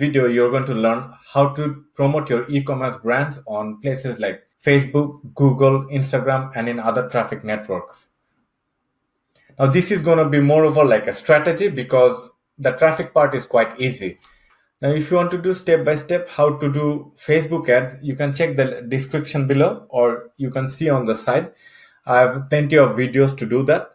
video, you're going to learn how to promote your e-commerce brands on places like Facebook, Google, Instagram, and in other traffic networks. Now, this is going to be more over like a strategy because the traffic part is quite easy. Now, if you want to do step by step how to do Facebook ads, you can check the description below or you can see on the side. I have plenty of videos to do that.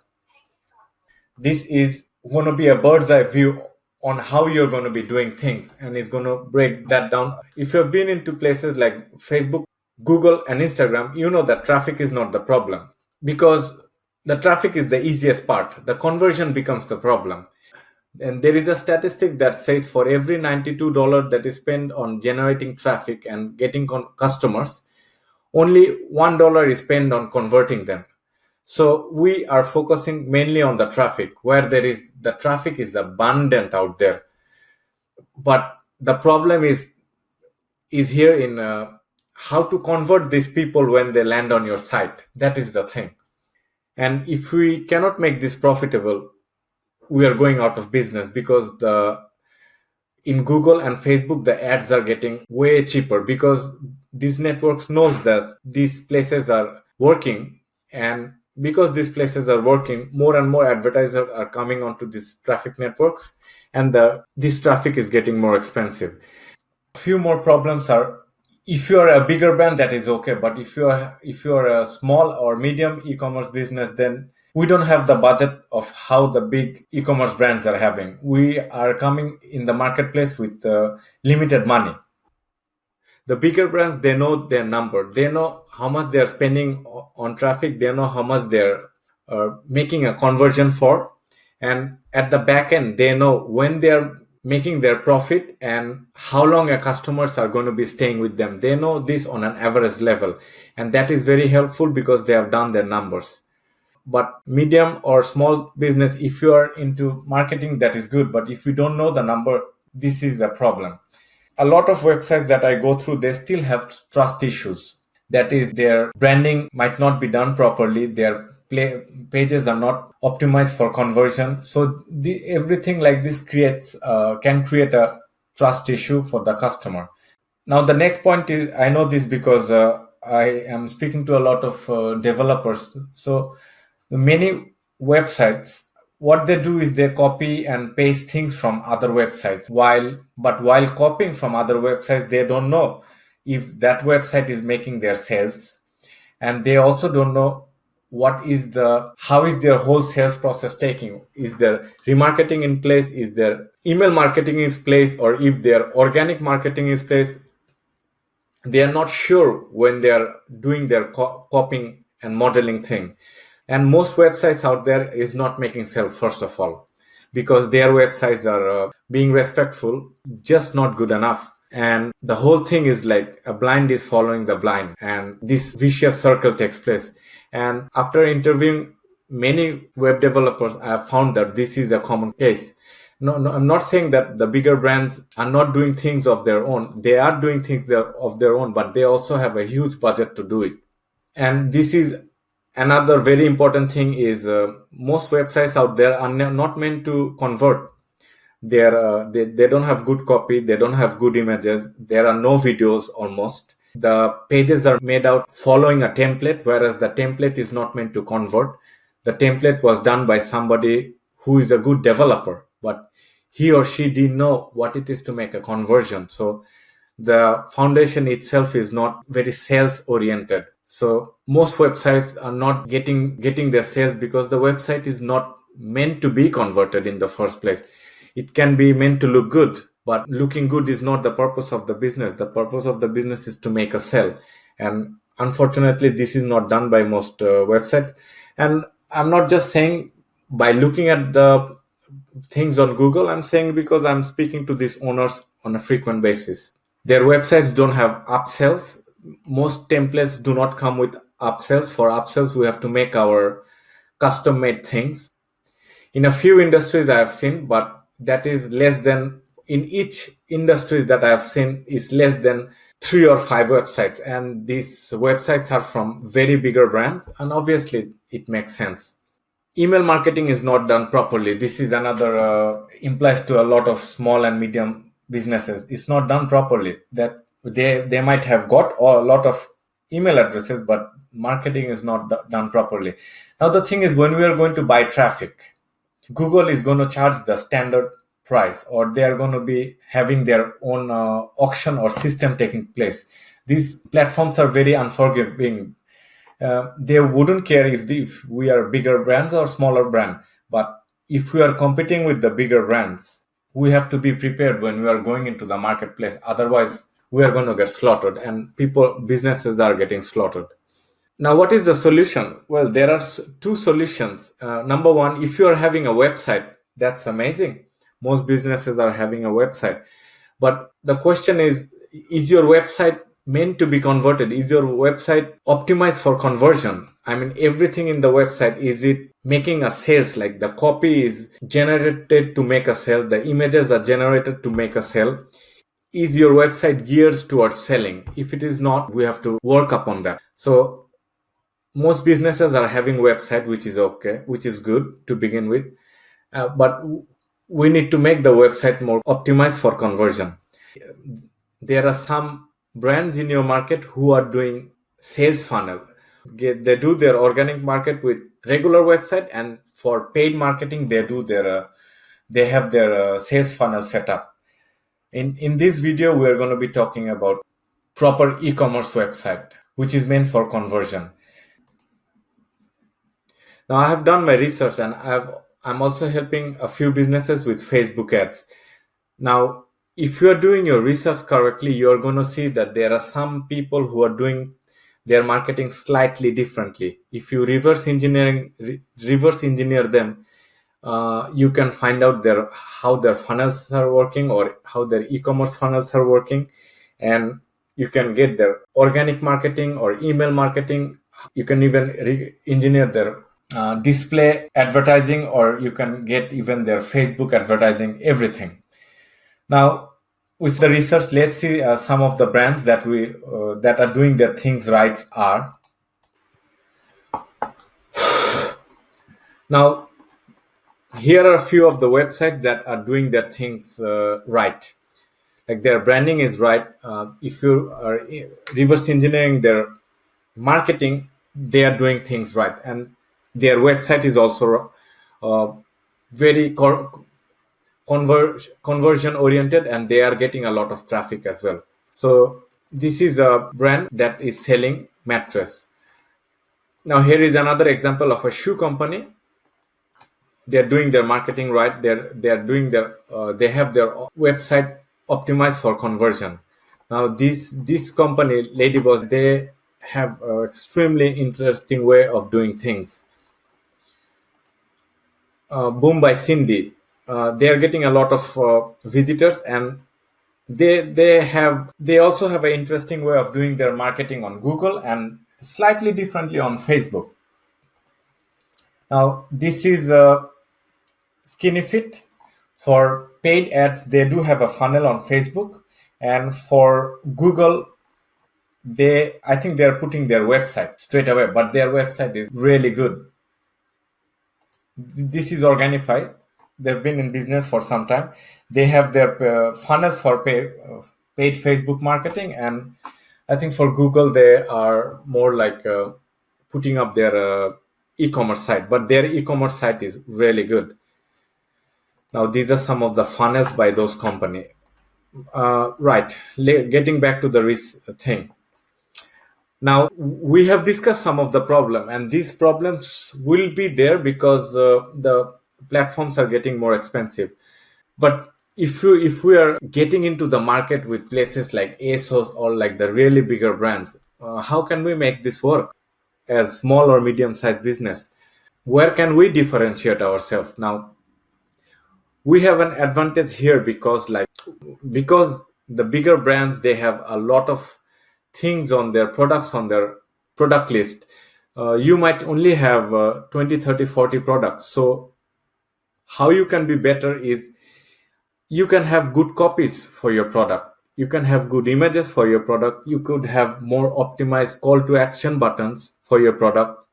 This is going to be a bird's eye view on how you're going to be doing things and it's going to break that down. If you've been into places like Facebook, Google, and Instagram, you know that traffic is not the problem because the traffic is the easiest part. The conversion becomes the problem. And there is a statistic that says for every $92 that is spent on generating traffic and getting customers, only $1 is spent on converting them. So we are focusing mainly on the traffic, where the traffic is abundant out there. But the problem is here in how to convert these people when they land on your site. That is the thing. And if we cannot make this profitable, we are going out of business because in Google and Facebook, the ads are getting way cheaper because these networks knows that these places are working, and because these places are working, more and more advertisers are coming onto these traffic networks, and this traffic is getting more expensive. A few more problems are if you are a bigger brand, that is okay, but if you are a small or medium e-commerce business, then we don't have the budget of how the big e-commerce brands are having. We are coming in the marketplace with limited money. The bigger brands, they know their number. They know how much they're spending on traffic. They know how much they're making a conversion for. And at the back end, they know when they're making their profit and how long a customers are going to be staying with them. They know this on an average level. And that is very helpful because they have done their numbers. But medium or small business, if you are into marketing, that is good. But if you don't know the number, this is a problem. A lot of websites that I go through, they still have trust issues. That is, their branding might not be done properly. Their pages are not optimized for conversion. So everything like this can create a trust issue for the customer. Now, the next point is, I know this because I am speaking to a lot of developers. So many websites, what they do is they copy and paste things from other websites. While copying from other websites, they don't know if that website is making their sales, and they also don't know how is their whole sales process taking. Is there remarketing in place? Is there email marketing in place? Or if their organic marketing is place? They are not sure when they are doing their copying and modeling thing. And most websites out there is not making sales, first of all, because their websites are being respectful, just not good enough. And the whole thing is like a blind is following the blind, and this vicious circle takes place. And after interviewing many web developers, I have found that this is a common case. No, I'm not saying that the bigger brands are not doing things of their own. They are doing things of their own, but they also have a huge budget to do it. And this is another very important thing is most websites out there are not meant to convert. They don't have good copy. They don't have good images. There are no videos almost. The pages are made out following a template, whereas the template is not meant to convert. The template was done by somebody who is a good developer, but he or she didn't know what it is to make a conversion. So the foundation itself is not very sales oriented. So most websites are not getting their sales because the website is not meant to be converted in the first place. It can be meant to look good, but looking good is not the purpose of the business. The purpose of the business is to make a sale. And unfortunately, this is not done by most websites. And I'm not just saying by looking at the things on Google, I'm saying because I'm speaking to these owners on a frequent basis. Their websites don't have upsells. Most templates do not come with upsells. For upsells, we have to make our custom made things. In a few industries I have seen, but that is less than, in each industry that I have seen is less than 3 or 5 websites. And these websites are from very bigger brands. And obviously it makes sense. Email marketing is not done properly. This is another implies to a lot of small and medium businesses, it's not done properly. That they might have got a lot of email addresses, but marketing is not done properly. Now the thing is, when we are going to buy traffic, Google is going to charge the standard price, or they are going to be having their own auction or system taking place. These platforms are very unforgiving. They wouldn't care if we are bigger brands or smaller brand, but if we are competing with the bigger brands, we have to be prepared when we are going into the marketplace. Otherwise, we are going to get slaughtered, and businesses are getting slaughtered. Now, what is the solution? Well, there are two solutions. Number one, if you are having a website, that's amazing. Most businesses are having a website. But the question is your website meant to be converted? Is your website optimized for conversion? I mean, everything in the website, is it making a sales? Like the copy is generated to make a sale, the images are generated to make a sale. Is your website geared towards selling? If it is not, we have to work upon that. So most businesses are having website, which is okay, which is good to begin with, but we need to make the website more optimized for conversion. There are some brands in your market who are doing sales funnel. They do their organic market with regular website, and for paid marketing they have their sales funnel set up. In this video, we are going to be talking about proper e-commerce website, which is meant for conversion. Now, I have done my research, and I'm also helping a few businesses with Facebook ads. Now, if you are doing your research correctly, you're going to see that there are some people who are doing their marketing slightly differently. If you reverse engineer them, you can find out how their funnels are working, or how their e-commerce funnels are working, and you can get their organic marketing or email marketing. You can even engineer their display advertising, or you can get even their Facebook advertising, everything. Now, with the research, let's see some of the brands that are doing their things right are. Now, here are a few of the websites that are doing their things right. Like their branding is right. If you are reverse engineering their marketing, they are doing things right, and their website is also very conversion oriented, and they are getting a lot of traffic as well. So this is a brand that is selling mattress. Now, here is another example of a shoe company. They're doing their marketing right. They have their website optimized for conversion. Now, this company, Ladyboss, they have an extremely interesting way of doing things. Boom by Cindy, they are getting a lot of visitors, and they also have an interesting way of doing their marketing on Google, and slightly differently on Facebook. Now, this is Skinny Fit. For paid ads, they do have a funnel on Facebook, and for Google, I think they're putting their website straight away, but their website is really good. This is Organifi. They've been in business for some time. They have their funnels for paid Facebook marketing, and I think for Google they are more like putting up their e-commerce site, but their e-commerce site is really good. Now, these are some of the funnels by those company. Right, getting back to the thing. Now, we have discussed some of the problem, and these problems will be there because the platforms are getting more expensive. But if we are getting into the market with places like ASOS or like the really bigger brands, how can we make this work as small or medium-sized business? Where can we differentiate ourselves? Now, we have an advantage here because the bigger brands, they have a lot of things on their products, on their product list. You might only have 20, 30, 40 products. So how you can be better is you can have good copies for your product. You can have good images for your product. You could have more optimized call to action buttons for your product.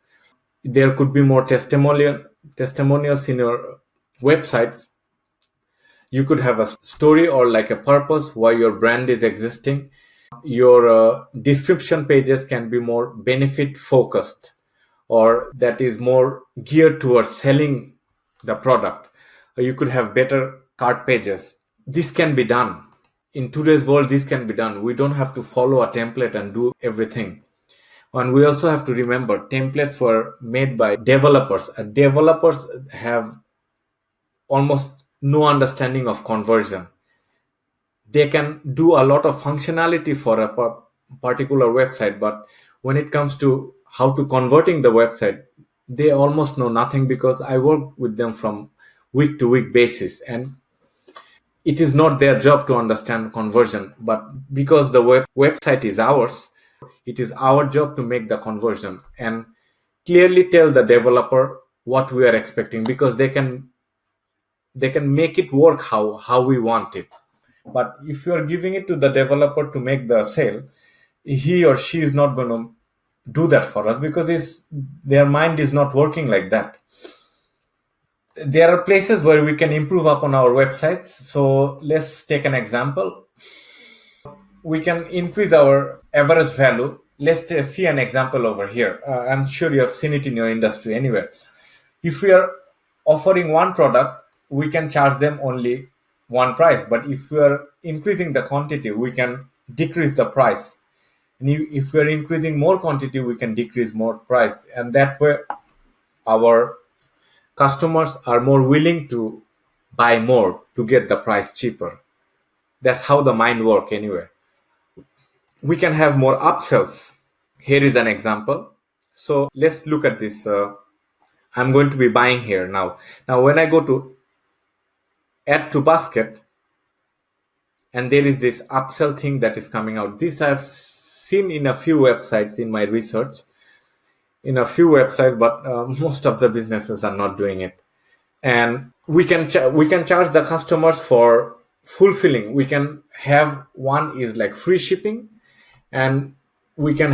There could be more testimonials in your website. You could have a story or like a purpose why your brand is existing. Your description pages can be more benefit focused, or that is more geared towards selling the product. You could have better cart pages. This can be done. In today's world, this can be done. We don't have to follow a template and do everything. And we also have to remember templates were made by developers. Developers have almost no understanding of conversion. They can do a lot of functionality for a particular website, but when it comes to how to converting the website, they almost know nothing, because I work with them from week to week basis, and it is not their job to understand conversion. But because the website is ours, it is our job to make the conversion and clearly tell the developer what we are expecting, because they can make it work how we want it. But if you are giving it to the developer to make the sale, he or she is not going to do that for us, because their mind is not working like that. There are places where we can improve upon our websites. So let's take an example. We can increase our average value. Let's see an example over here. I'm sure you have seen it in your industry anyway. If we are offering one product, we can charge them only one price. But if we are increasing the quantity, we can decrease the price. And if we are increasing more quantity, we can decrease more price. And that way, our customers are more willing to buy more to get the price cheaper. That's how the mind works anyway. We can have more upsells. Here is an example. So let's look at this. I'm going to be buying here now. Now, when I go to add to basket, and there is this upsell thing that is coming out. This I've seen in a few websites in my research, but most of the businesses are not doing it. And we can charge the customers for fulfilling. We can have one is like free shipping, and we can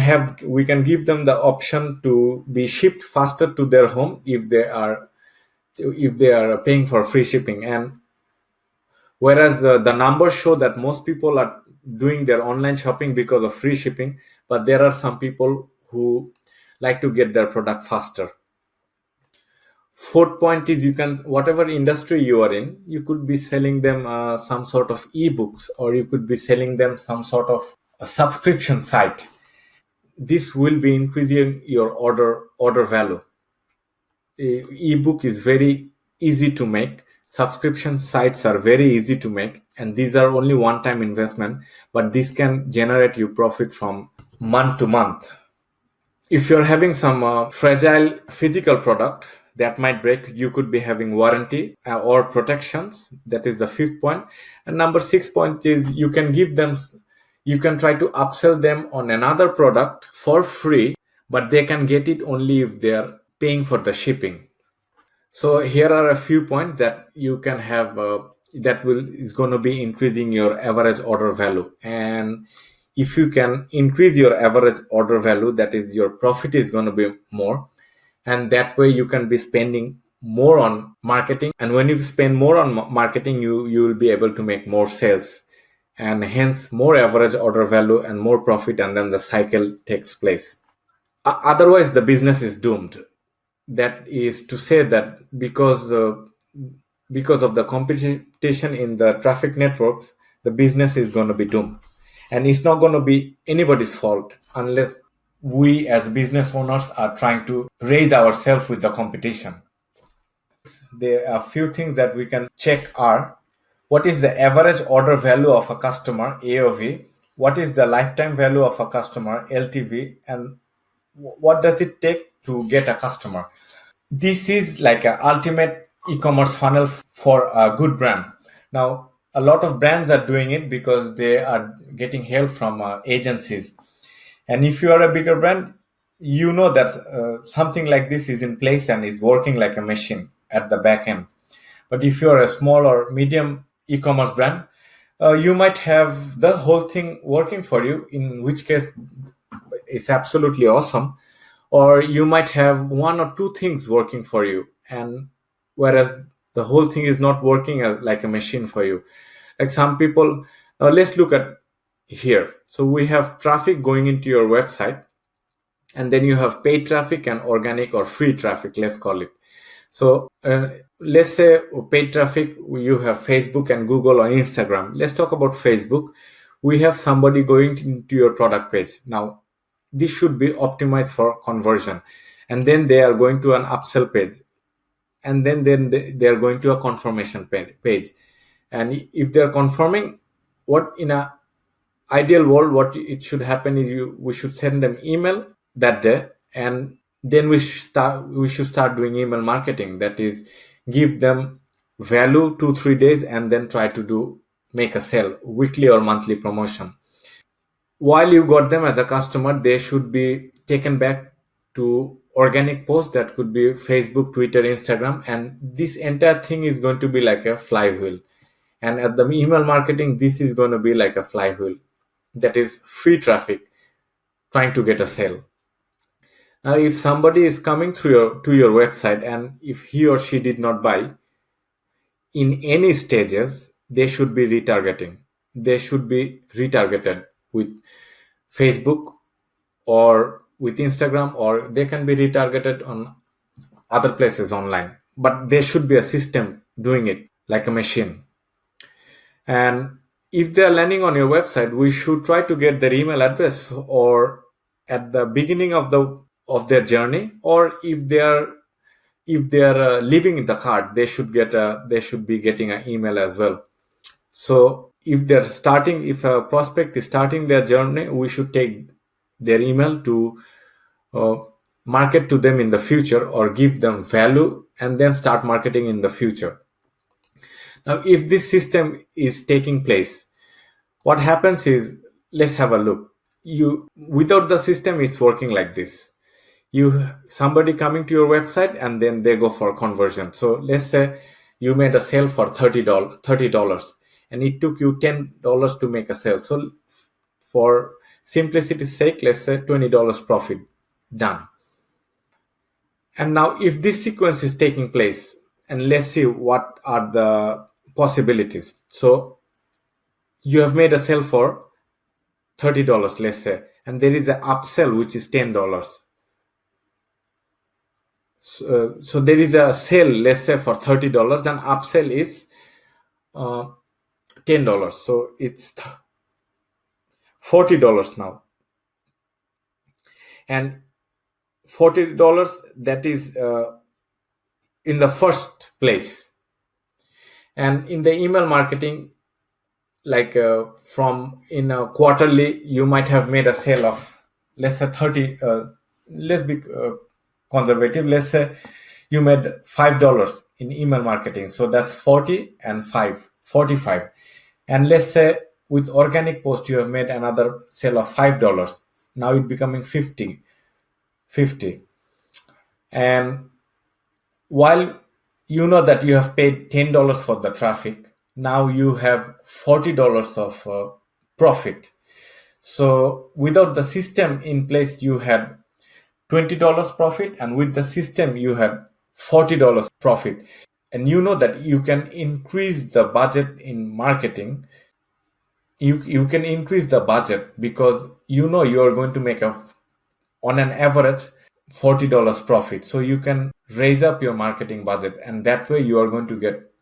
give them the option to be shipped faster to their home if they are paying for free shipping. And whereas the numbers show that most people are doing their online shopping because of free shipping, but there are some people who like to get their product faster. Fourth point is, you can, whatever industry you are in, you could be selling them some sort of ebooks, or you could be selling them some sort of a subscription site. This will be increasing your order value. Ebook is very easy to make. Subscription sites are very easy to make, and these are only one-time investment, but this can generate you profit from month to month. If you're having some fragile physical product that might break, you could be having warranty or protections. That is the fifth point. And number 6 point is, you can try to upsell them on another product for free, but they can get it only if they're paying for the shipping. So here are a few points that you can have is going to be increasing your average order value. And if you can increase your average order value, that is, your profit is going to be more, and that way you can be spending more on marketing. And when you spend more on marketing, you will be able to make more sales, and hence more average order value and more profit, and then the cycle takes place. Otherwise, the business is doomed. That is to say that because of the competition in the traffic networks, the business is going to be doomed. And it's not going to be anybody's fault unless we as business owners are trying to raise ourselves with the competition. There are a few things that we can check are: what is the average order value of a customer, AOV? What is the lifetime value of a customer, LTV? And what does it take to get a customer? This is like an ultimate e-commerce funnel for a good brand. Now, a lot of brands are doing it because they are getting help from agencies. And if you are a bigger brand, you know that something like this is in place and is working like a machine at the back end. But if you are a small or medium e-commerce brand, you might have the whole thing working for you, in which case it's absolutely awesome. Or you might have one or two things working for you, and whereas The whole thing is not working like a machine for you. Like some people, now let's look at here. So we have traffic going into your website, and then you have paid traffic and organic or free traffic, let's call it. So let's say paid traffic, you have Facebook and Google or Instagram. Let's talk about Facebook. We have somebody going into your product page. Now this should be optimized for conversion, and then they are going to an upsell page, and then they are going to a confirmation page. And if they are confirming, what in a ideal world, what it should happen is we should send them email that day, and then we should start doing email marketing. That is, give them value 2-3 days, and then try to make a sale, weekly or monthly promotion. While you got them as a customer, they should be taken back to organic posts. That could be Facebook, Twitter, Instagram, and this entire thing is going to be like a flywheel. And at the email marketing, this is going to be like a flywheel. That is free traffic trying to get a sale. Now, if somebody is coming through to your website, and if he or she did not buy in any stages, they should be retargeting. They should be retargeted with Facebook or with Instagram, or they can be retargeted on other places online. But there should be a system doing it like a machine. And if they are landing on your website, we should try to get their email address or at the beginning of their journey, or if they are leaving the cart, they should be getting an email as well. So if a prospect is starting their journey, we should take their email to market to them in the future, or give them value and then start marketing in the future. Now, if this system is taking place, what happens is, let's have a look. Without the system, it's working like this. Somebody coming to your website, and then they go for conversion. So let's say you made a sale for $30, and it took you $10 to make a sale. So for simplicity's sake, let's say $20 profit, done. And now if this sequence is taking place, and let's see what are the possibilities. So you have made a sale for $30, let's say, and there is an upsell which is $10. So there is a sale, let's say, for $30, and upsell is $10. So it's $40 now. And $40, that is in the first place. And in the email marketing, like from in a quarterly, you might have made a sale of, let's say, 30. Let's be conservative. Let's say you made $5 in email marketing. So that's 40 and 5, 45. And let's say with organic post, you have made another sale of $5. Now it's becoming 50. And while you know that you have paid $10 for the traffic, now you have $40 of profit. So without the system in place, you had $20 profit, and with the system, you had $40 profit. And you know that you can increase the budget in marketing. You can increase the budget because you know you are going to make on an average $40 profit. So you can raise up your marketing budget, and that way you are going to get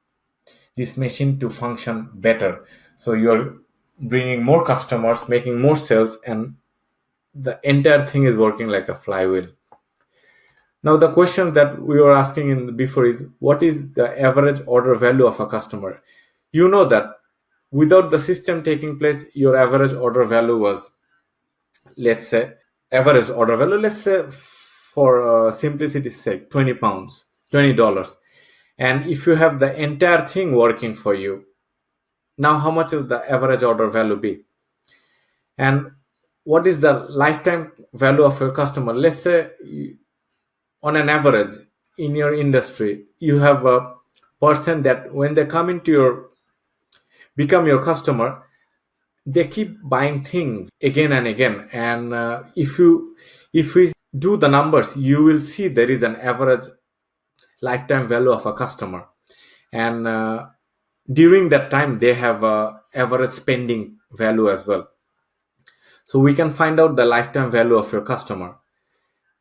this machine to function better. So you're bringing more customers, making more sales, and the entire thing is working like a flywheel. Now, the question that we were asking before is, what is the average order value of a customer? You know that without the system taking place, your average order value was, let's say, for simplicity's sake, 20 pounds, $20. And if you have the entire thing working for you, now how much will the average order value be? And what is the lifetime value of your customer? Let's say on an average in your industry, you have a person that when they come become your customer, they keep buying things again and again. And if we do the numbers, you will see there is an average lifetime value of a customer. and during that time they have a average spending value as well. So we can find out the lifetime value of your customer,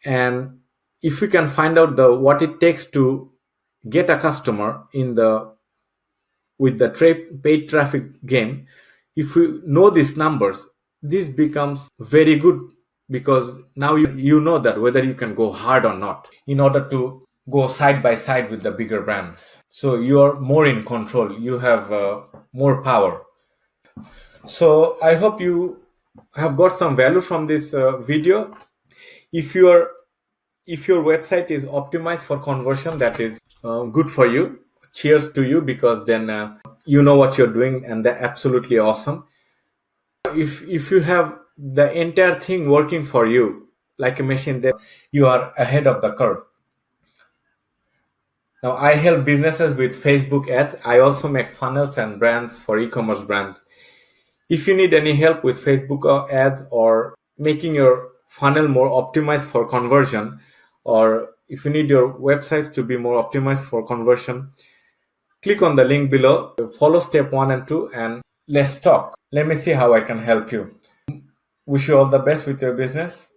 and if we can find out the what it takes to get a customer in the with the paid traffic game, if we know these numbers, this becomes very good, because now you know that whether you can go hard or not in order to go side by side with the bigger brands. So you are more in control, you have more power. So I hope you have got some value from this video. If your if your website is optimized for conversion, that is good for you. Cheers to you, because then you know what you're doing, and they're absolutely awesome. If you have the entire thing working for you like a machine, then you are ahead of the curve. Now I help businesses with Facebook ads. I also make funnels and brands for e-commerce brands. If you need any help with Facebook ads, or making your funnel more optimized for conversion, or if you need your websites to be more optimized for conversion, click on the link below, follow step 1 and 2, and let's talk. Let me see how I can help you. Wish you all the best with your business.